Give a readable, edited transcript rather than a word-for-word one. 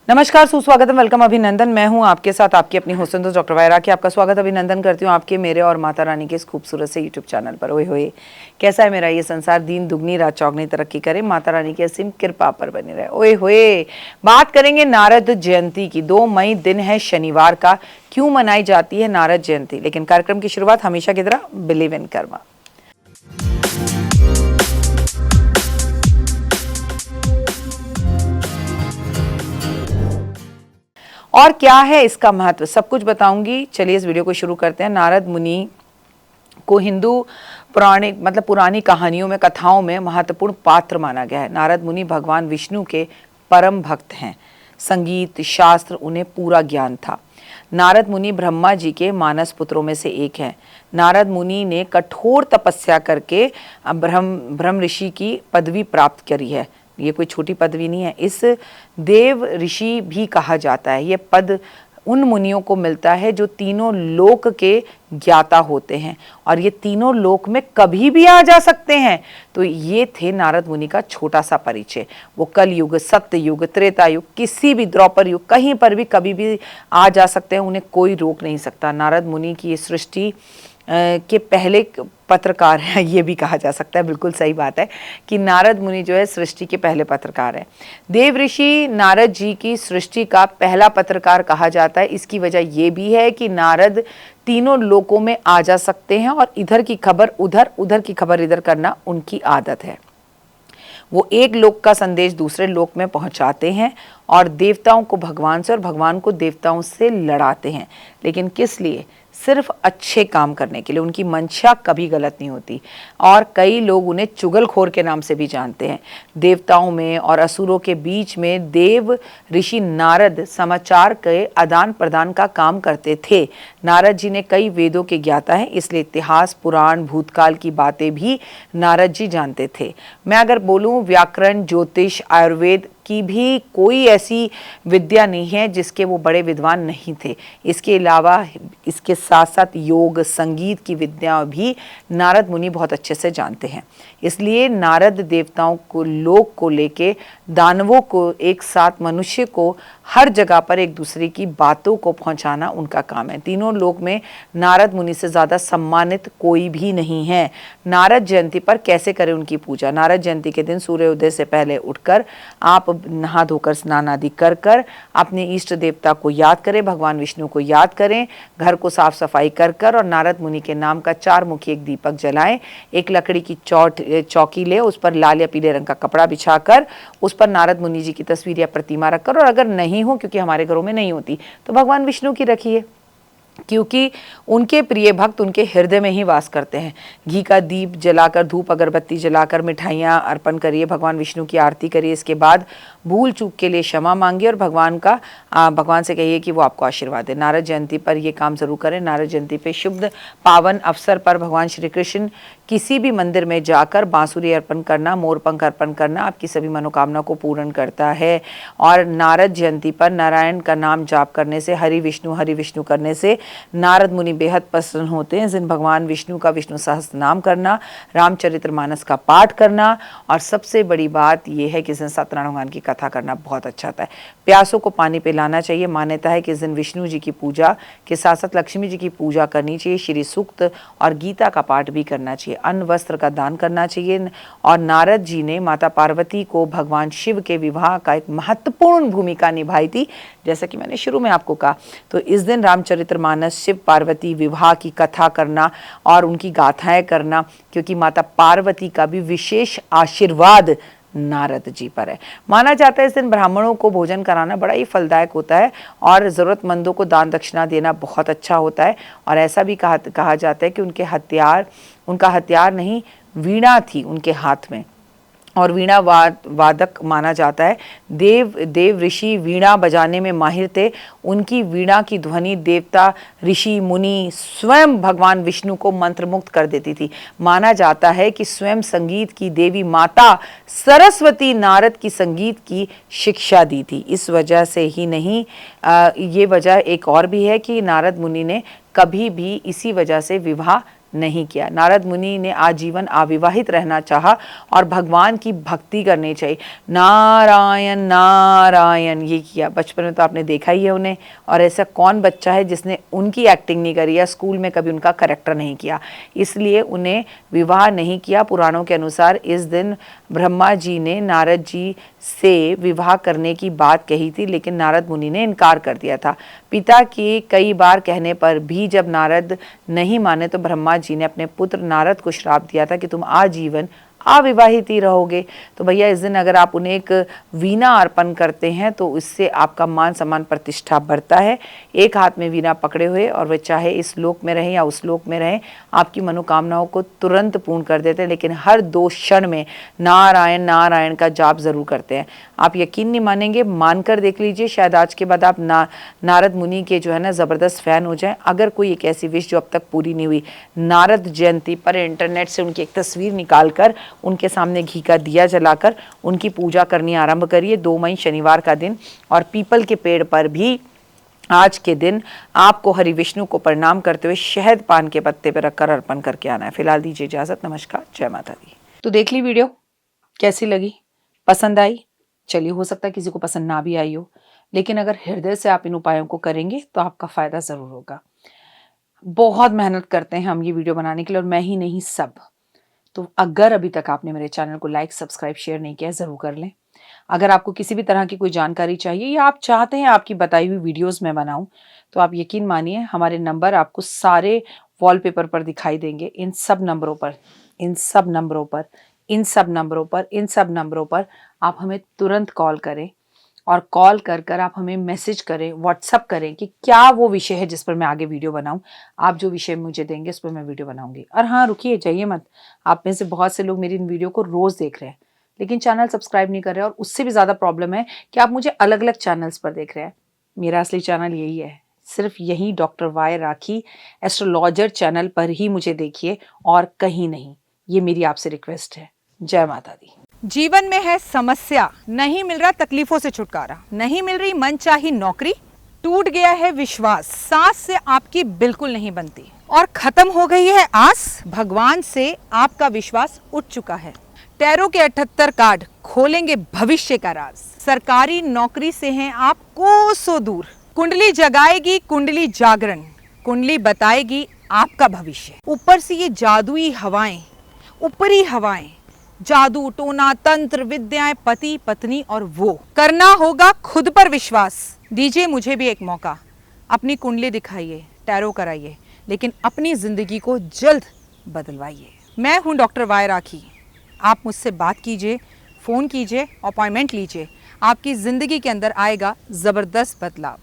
नमस्कार, सुस्वागतम, वेलकम, अभिनंदन। मैं हूं आपके साथ आपकी अपनी होस्ट दोस्त डॉक्टर वायरा की। आपका स्वागत अभिनंदन करती हूं आपके, मेरे और माता रानी के इस खूबसूरत से यूट्यूब चैनल पर। ओए होए, कैसा है मेरा ये संसार, दिन दुगनी रात चौगनी तरक्की करे, माता रानी की असीम कृपा पर बने रहे। ओए होए, बात करेंगे नारद जयंती की। 2 मई दिन है शनिवार का। क्यों मनाई जाती है नारद जयंती? लेकिन कार्यक्रम की शुरुआत हमेशा की तरह बिलीव इन कर्मा। और क्या है इसका महत्व, सब कुछ बताऊंगी। चलिए इस वीडियो को शुरू करते हैं। नारद मुनि को हिंदू पुरानी कहानियों में, कथाओं में महत्वपूर्ण पात्र माना गया है। नारद मुनि भगवान विष्णु के परम भक्त हैं। संगीत शास्त्र उन्हें पूरा ज्ञान था। नारद मुनि ब्रह्मा जी के मानस पुत्रों में से एक हैं। नारद मुनि ने कठोर तपस्या करके ब्रह्म ऋषि की पदवी प्राप्त करी है। ये कोई छोटी पदवी नहीं है। इस देव ऋषि भी कहा जाता है। ये पद उन मुनियों को मिलता है जो तीनों लोक के ज्ञाता होते हैं और ये तीनों लोक में कभी भी आ जा सकते हैं। तो ये थे नारद मुनि का छोटा सा परिचय। वो कल युग, सत्य युग, त्रेता युग, किसी भी द्वापर युग, कहीं पर भी कभी भी आ जा सकते हैं, उन्हें कोई रोक नहीं सकता। नारद मुनि की ये सृष्टि के पहले पत्रकार हैं, ये भी कहा जा सकता है। बिल्कुल सही बात है कि नारद मुनि जो है सृष्टि के पहले पत्रकार हैं। देव ऋषि नारद जी की सृष्टि का पहला पत्रकार कहा जाता है। इसकी वजह ये भी है कि नारद तीनों लोकों में आ जा सकते हैं और इधर की खबर उधर, उधर की खबर इधर करना उनकी आदत है। वो एक लोक का संदेश दूसरे लोक में पहुंचाते हैं और देवताओं को भगवान से और भगवान को देवताओं से लड़ाते हैं। लेकिन किस लिए? सिर्फ अच्छे काम करने के लिए। उनकी मंशा कभी गलत नहीं होती और कई लोग उन्हें चुगलखोर के नाम से भी जानते हैं। देवताओं में और असुरों के बीच में देव ऋषि नारद समाचार के आदान प्रदान का काम करते थे। नारद जी ने कई वेदों के ज्ञाता हैं, इसलिए इतिहास, पुराण, भूतकाल की बातें भी नारद जी जानते थे। मैं अगर बोलूं, व्याकरण, ज्योतिष, आयुर्वेद की भी कोई ऐसी विद्या नहीं है जिसके वो बड़े विद्वान नहीं थे। इसके अलावा इसके साथ साथ योग, संगीत की विद्या भी नारद मुनि बहुत अच्छे से जानते हैं। इसलिए नारद देवताओं को, लोक को लेके, दानवों को एक साथ, मनुष्य को हर जगह पर एक दूसरे की बातों को पहुंचाना उनका काम है। तीनों लोक में नारद मुनि से ज़्यादा सम्मानित कोई भी नहीं है। नारद जयंती पर कैसे करें उनकी पूजा? नारद जयंती के दिन सूर्योदय से पहले उठकर आप नहा धोकर स्नान आदि कर कर अपने इष्ट देवता को याद करें, भगवान विष्णु को याद करें, घर को साफ सफाई कर कर और नारद मुनि के नाम का 4 मुखी एक दीपक जलाएं। एक लकड़ी की चौकी ले, उस पर लाल या पीले रंग का कपड़ा बिछाकर उस पर नारद मुनि जी की तस्वीर या प्रतिमा रखकर, और अगर नहीं हो, क्योंकि हमारे घरों में नहीं होती, तो भगवान विष्णु की रखिए, क्योंकि उनके प्रिय भक्त उनके हृदय में ही वास करते हैं। घी का दीप जलाकर, धूप अगरबत्ती जलाकर मिठाइयाँ अर्पण करिए, भगवान विष्णु की आरती करिए। इसके बाद भूल चूक के लिए क्षमा मांगिए और भगवान से कहिए कि वो आपको आशीर्वाद दे। नारद जयंती पर ये काम जरूर करें। नारद जयंती पे शुभ पावन अवसर पर भगवान श्री कृष्ण किसी भी मंदिर में जाकर बांसुरी अर्पण करना, मोरपंख अर्पण करना आपकी सभी मनोकामना को पूर्ण करता है। और नारद जयंती पर नारायण का नाम जाप करने से, हरि विष्णु करने से नारद मुनि बेहद प्रसन्न होते हैं। इस दिन भगवान विष्णु का विष्णु सहस्त्र नाम करना, रामचरितमानस का पाठ करना, और सबसे बड़ी बात यह है कि इस दिन सत्यनारायण भगवान की कथा करना बहुत अच्छा होता है। प्यासों को पानी पिलाना चाहिए। मान्यता है कि इस दिन विष्णु जी की पूजा के साथ साथ लक्ष्मी जी की पूजा करनी चाहिए। श्री सूक्त और गीता का पाठ भी करना चाहिए। अन्न वस्त्र का दान करना चाहिए। और नारद जी ने माता पार्वती को भगवान शिव के विवाह का एक महत्वपूर्ण भूमिका निभाई थी, जैसा कि मैंने शुरू में आपको कहा। तो इस दिन रामचरितमानस, शिव पार्वती विवाह की कथा करना और उनकी गाथाएं करना, क्योंकि माता पार्वती का भी विशेष आशीर्वाद नारद जी पर है। माना जाता है इस दिन ब्राह्मणों को भोजन कराना बड़ा ही फलदायक होता है और ज़रूरतमंदों को दान दक्षिणा देना बहुत अच्छा होता है। और ऐसा भी कहा जाता है कि उनका हथियार नहीं, वीणा थी उनके हाथ में, और वीणा वादक माना जाता है। देव ऋषि वीणा बजाने में माहिर थे। उनकी वीणा की ध्वनि देवता, ऋषि, मुनि, स्वयं भगवान विष्णु को मंत्रमुग्ध कर देती थी। माना जाता है कि स्वयं संगीत की देवी माता सरस्वती नारद की संगीत की शिक्षा दी थी। इस वजह से ही नहीं, ये वजह एक और भी है कि नारद मुनि ने कभी भी इसी वजह से विवाह नहीं किया। नारद मुनि ने आजीवन अविवाहित रहना चाहा और भगवान की भक्ति करनी चाहिए, नारायण नारायण ये किया। बचपन में तो आपने देखा ही है उन्हें, और ऐसा कौन बच्चा है जिसने उनकी एक्टिंग नहीं करी या स्कूल में कभी उनका करेक्टर नहीं किया। इसलिए उन्हें विवाह नहीं किया। पुराणों के अनुसार इस दिन ब्रह्मा जी ने नारद जी से विवाह करने की बात कही थी, लेकिन नारद मुनि ने इनकार कर दिया था। पिता के कई बार कहने पर भी जब नारद नहीं माने तो ब्रह्मा जी ने अपने पुत्र नारद को श्राप दिया था कि तुम आजीवन अविवाहित ही रहोगे। तो भैया इस दिन अगर आप उन्हें एक वीणा अर्पण करते हैं तो इससे आपका मान सम्मान प्रतिष्ठा बढ़ता है। एक हाथ में वीणा पकड़े हुए, और वे चाहे इस लोक में रहें या उस लोक में रहें, आपकी मनोकामनाओं को तुरंत पूर्ण कर देते हैं, लेकिन हर 2 क्षण में नारायण नारायण का जाप जरूर करते हैं। आप यकीन नहीं मानेंगे, मानकर देख लीजिए, शायद आज के बाद आप नारद मुनि के जो है ना ज़बरदस्त फ़ैन हो जाएं। अगर कोई एक ऐसी विश जो अब तक पूरी नहीं हुई, नारद जयंती पर इंटरनेट से उनकी एक तस्वीर निकाल कर उनके सामने घी का दिया जलाकर उनकी पूजा करनी आरंभ करिए। 2 मई शनिवार का दिन, और पीपल के पेड़ पर भी आज के दिन आपको हरि विष्णु को प्रणाम करते हुए शहद पान के पत्ते पर रखकर अर्पण करके आना है। फिलहाल दीजिए इजाजत, नमस्कार, जय माता दी। तो देख ली वीडियो, कैसी लगी, पसंद आई? चलिए, हो सकता है किसी को पसंद ना भी आई हो, लेकिन अगर हृदय से आप इन उपायों को करेंगे तो आपका फायदा जरूर होगा। बहुत मेहनत करते हैं हम ये वीडियो बनाने के लिए, और मैं ही नहीं, सब। तो अगर अभी तक आपने मेरे चैनल को लाइक, सब्सक्राइब, शेयर नहीं किया, जरूर कर लें। अगर आपको किसी भी तरह की कोई जानकारी चाहिए या आप चाहते हैं आपकी बताई हुई वीडियोस मैं बनाऊं, तो आप यकीन मानिए हमारे नंबर आपको सारे वॉलपेपर पर दिखाई देंगे। इन सब नंबरों पर, इन सब नंबरों पर, इन सब नंबरों पर, इन सब नंबरों पर आप हमें तुरंत कॉल करें, और कॉल कर कर आप हमें मैसेज करें, व्हाट्सअप करें कि क्या वो विषय है जिस पर मैं आगे वीडियो बनाऊं। आप जो विषय मुझे देंगे उस पर मैं वीडियो बनाऊंगी। और हाँ, रुकिए, जाइए मत। आप में से बहुत से लोग मेरी इन वीडियो को रोज़ देख रहे हैं, लेकिन चैनल सब्सक्राइब नहीं कर रहे, और उससे भी ज़्यादा प्रॉब्लम है कि आप मुझे अलग अलग चैनल्स पर देख रहे हैं। मेरा असली चैनल यही है, सिर्फ यही डॉक्टर वाई राखी एस्ट्रोलॉजर चैनल पर ही मुझे देखिए, और कहीं नहीं। ये मेरी आपसे रिक्वेस्ट है। जय माता दी। जीवन में है समस्या, नहीं मिल रहा तकलीफों से छुटकारा, नहीं मिल रही मनचाही नौकरी, टूट गया है विश्वास, सांस से आपकी बिल्कुल नहीं बनती, और खत्म हो गई है आस, भगवान से आपका विश्वास उठ चुका है। टैरो के 78 कार्ड खोलेंगे भविष्य का राज। सरकारी नौकरी से हैं आप कोसों दूर, कुंडली जगाएगी कुंडली जागरण, कुंडली बताएगी आपका भविष्य। ऊपर से ये जादुई हवाएं, ऊपरी हवाएं, जादू टोना तंत्र विद्याएं, पति पत्नी और वो, करना होगा खुद पर विश्वास। दीजिए मुझे भी एक मौका, अपनी कुंडली दिखाइए, टैरो कराइए, लेकिन अपनी जिंदगी को जल्द बदलवाइए। मैं हूं डॉक्टर वाई राखी। आप मुझसे बात कीजिए, फ़ोन कीजिए, अपॉइंटमेंट लीजिए, आपकी ज़िंदगी के अंदर आएगा ज़बरदस्त बदलाव।